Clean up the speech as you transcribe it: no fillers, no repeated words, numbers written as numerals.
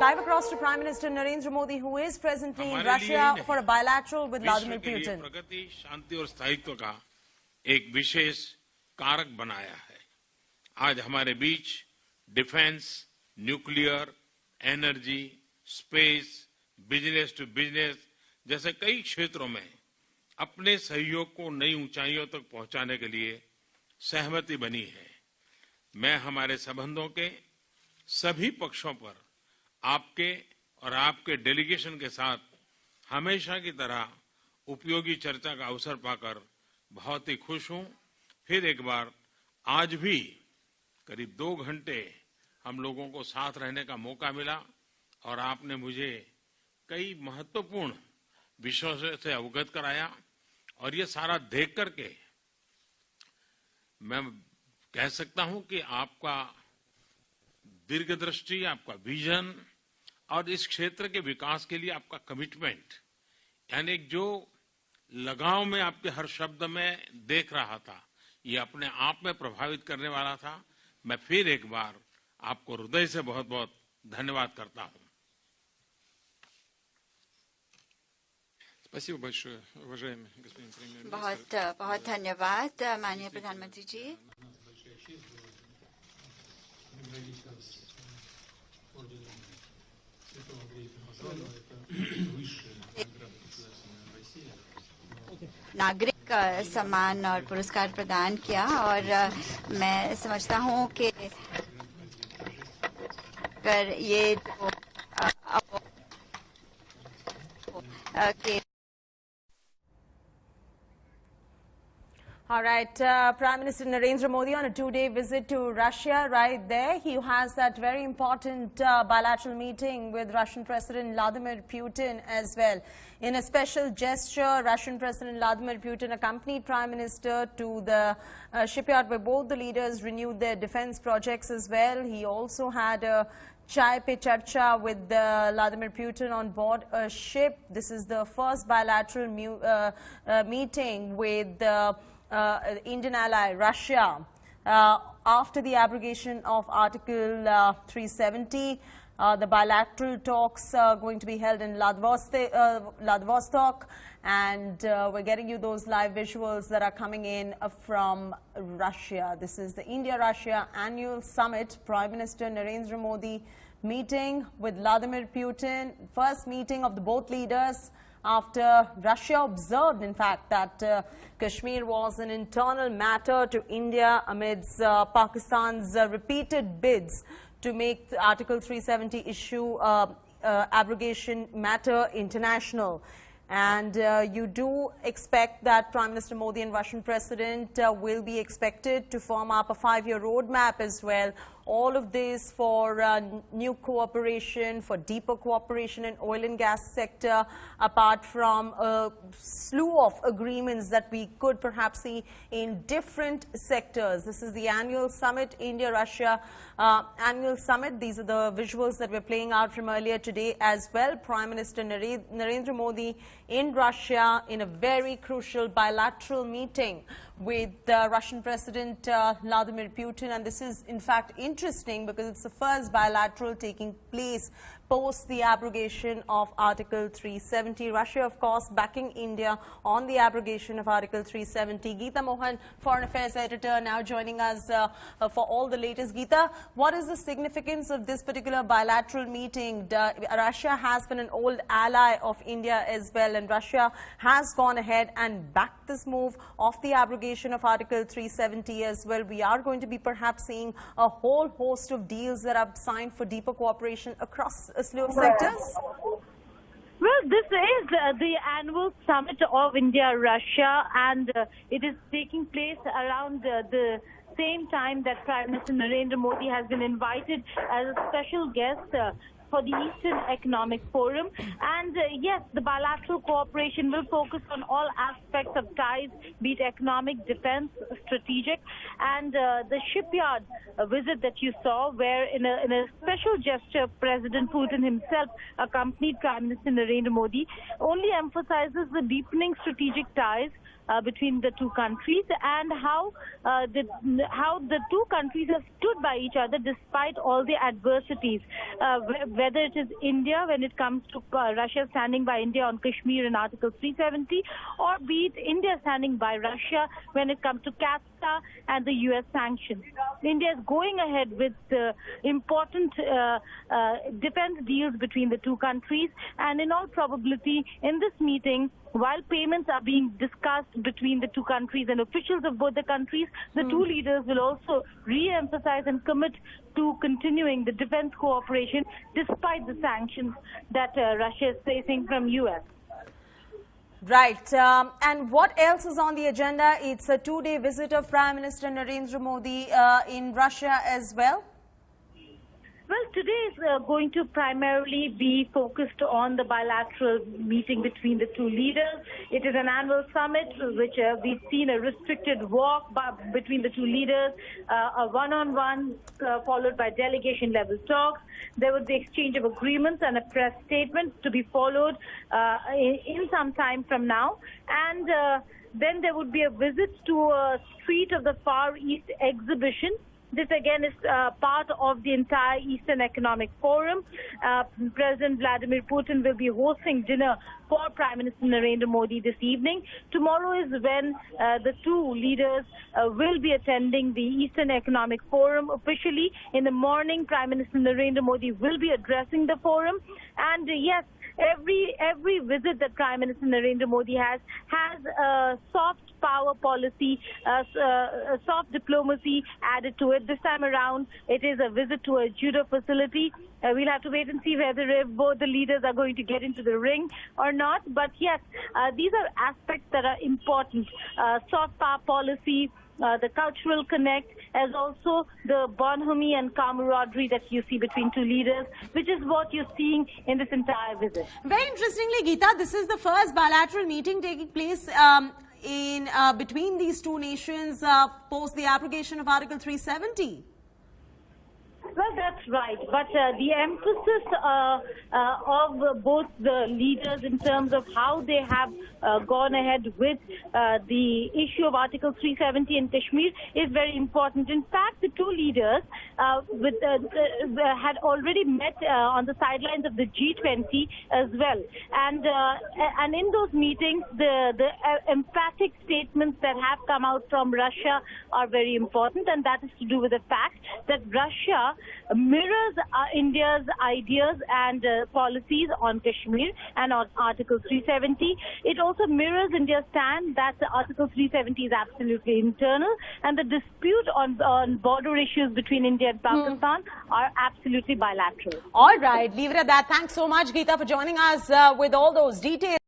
Live across to Prime Minister Narendra Modi, who is presently in Russia for a bilateral with Vladimir Putin. प्रगति, शांति और स्थायित्व का एक विशेष कारक बनाया है। आज हमारे बीच defence, nuclear, energy, space, business to business जैसे कई क्षेत्रों में अपने सहयोग को नई ऊंचाइयों तक पहुंचाने के लिए सहमति बनी है। मैं हमारे संबंधों के सभी पक्षों पर आपके और आपके डेलीगेशन के साथ हमेशा की तरह उपयोगी चर्चा का अवसर पाकर बहुत ही खुश हूं। फिर एक बार आज भी करीब 2 घंटे हम लोगों को साथ रहने का मौका मिला और आपने मुझे कई महत्वपूर्ण विषयों से अवगत कराया और ये सारा देख करके मैं कह सकता हूं कि आपका दीर्घदृष्टि, आपका विजन और इस क्षेत्र के विकास के लिए आपका कमिटमेंट, यानी जो लगाव में आपके हर शब्द में देख रहा था, ये अपने आप में प्रभावित करने वाला था। मैं फिर एक बार आपको हृदय से बहुत बहुत धन्यवाद करता हूं। बहुत बहुत धन्यवाद माननीय प्रधानमंत्री जी। नागरिक सम्मान और पुरस्कार प्रदान किया और मैं समझता हूं कि अगर ये All right, Prime Minister Narendra Modi on a 2-day visit to Russia right there. He has that very important bilateral meeting with Russian President Vladimir Putin as well. In a special gesture, Russian President Vladimir Putin accompanied Prime Minister to the shipyard where both the leaders renewed their defense projects as well. He also had a Chai Pe Charcha with Vladimir Putin on board a ship. This is the first bilateral meeting with Indian ally Russia after the abrogation of Article 370. The bilateral talks are going to be held in Vladivostok, and we're getting you those live visuals that are coming in from Russia. This is the India-Russia annual summit. Prime Minister Narendra Modi meeting with Vladimir Putin. First meeting of the both leaders after Russia observed, in fact, that Kashmir was an internal matter to India amidst Pakistan's repeated bids to make the Article 370 issue abrogation matter international. And you do expect that Prime Minister Modi and Russian President will be expected to form up a 5-year roadmap as well. All of this for new cooperation, for deeper cooperation in oil and gas sector, apart from a slew of agreements that we could perhaps see in different sectors. This is the annual summit, India-Russia annual summit. These are the visuals that we're playing out from earlier today as well. Prime Minister Narendra Modi in Russia in a very crucial bilateral meeting with Russian President Vladimir Putin, and this is in fact interesting because it's the first bilateral taking place post the abrogation of Article 370. Russia, of course, backing India on the abrogation of Article 370. Geeta Mohan, Foreign Affairs Editor, now joining us for all the latest. Geeta, what is the significance of this particular bilateral meeting? Russia has been an old ally of India as well, and Russia has gone ahead and backed this move of the abrogation of Article 370 as well. We are going to be perhaps seeing a whole host of deals that are signed for deeper cooperation across a slew of sectors. Well, this is the annual summit of India-Russia, and it is taking place around the same time that Prime Minister Narendra Modi has been invited as a special guest for the Eastern Economic Forum. And yes, the bilateral cooperation will focus on all aspects of ties, be it economic, defense, strategic. And the shipyard visit that you saw, where in a special gesture, President Putin himself accompanied Prime Minister Narendra Modi, only emphasizes the deepening strategic ties between the two countries, and how the two countries have stood by each other despite all the adversities, whether it is India when it comes to Russia standing by India on Kashmir and Article 370, or be it India standing by Russia when it comes to CAFTA and the US sanctions. India is going ahead with important defense deals between the two countries, and in all probability in this meeting, while payments are being discussed between the two countries and officials of both the countries, the two leaders will also re-emphasize and commit to continuing the defense cooperation despite the sanctions that Russia is facing from US. Right. And what else is on the agenda? It's a two-day visit of Prime Minister Narendra Modi in Russia as well. Well, today is going to primarily be focused on the bilateral meeting between the two leaders. It is an annual summit, which we've seen a restricted walk between the two leaders, a one-on-one followed by delegation-level talks. There was the exchange of agreements and a press statement to be followed in some time from now. And then there would be a visit to a Street of the Far East exhibition. This again is part of the entire Eastern Economic Forum. President Vladimir Putin will be hosting dinner for Prime Minister Narendra Modi this evening. Tomorrow is when the two leaders will be attending the Eastern Economic Forum officially. In the morning, Prime Minister Narendra Modi will be addressing the forum. And yes, every visit that Prime Minister Narendra Modi has a soft power policy, a soft diplomacy added to it. This time around, it is a visit to a judo facility. We'll have to wait and see whether both the leaders are going to get into the ring or not. But yes, these are aspects that are important. Soft power policy, the cultural connect, as also the bonhomie and camaraderie that you see between two leaders, which is what you're seeing in this entire visit. Very interestingly, Geeta, this is the first bilateral meeting taking place between these two nations post the abrogation of Article 370. Well, that's right. But the emphasis of both the leaders in terms of how they have gone ahead with the issue of Article 370 in Kashmir is very important. In fact, the two leaders had already met on the sidelines of the G20 as well. And in those meetings, the emphatic statements that have come out from Russia are very important, and that is to do with the fact that Russia mirrors India's ideas and policies on Kashmir and on Article 370. It also mirrors India's stand that Article 370 is absolutely internal, and the dispute on border issues between India and Pakistan are absolutely bilateral. All right, leave it at that. Thanks so much, Geeta, for joining us with all those details.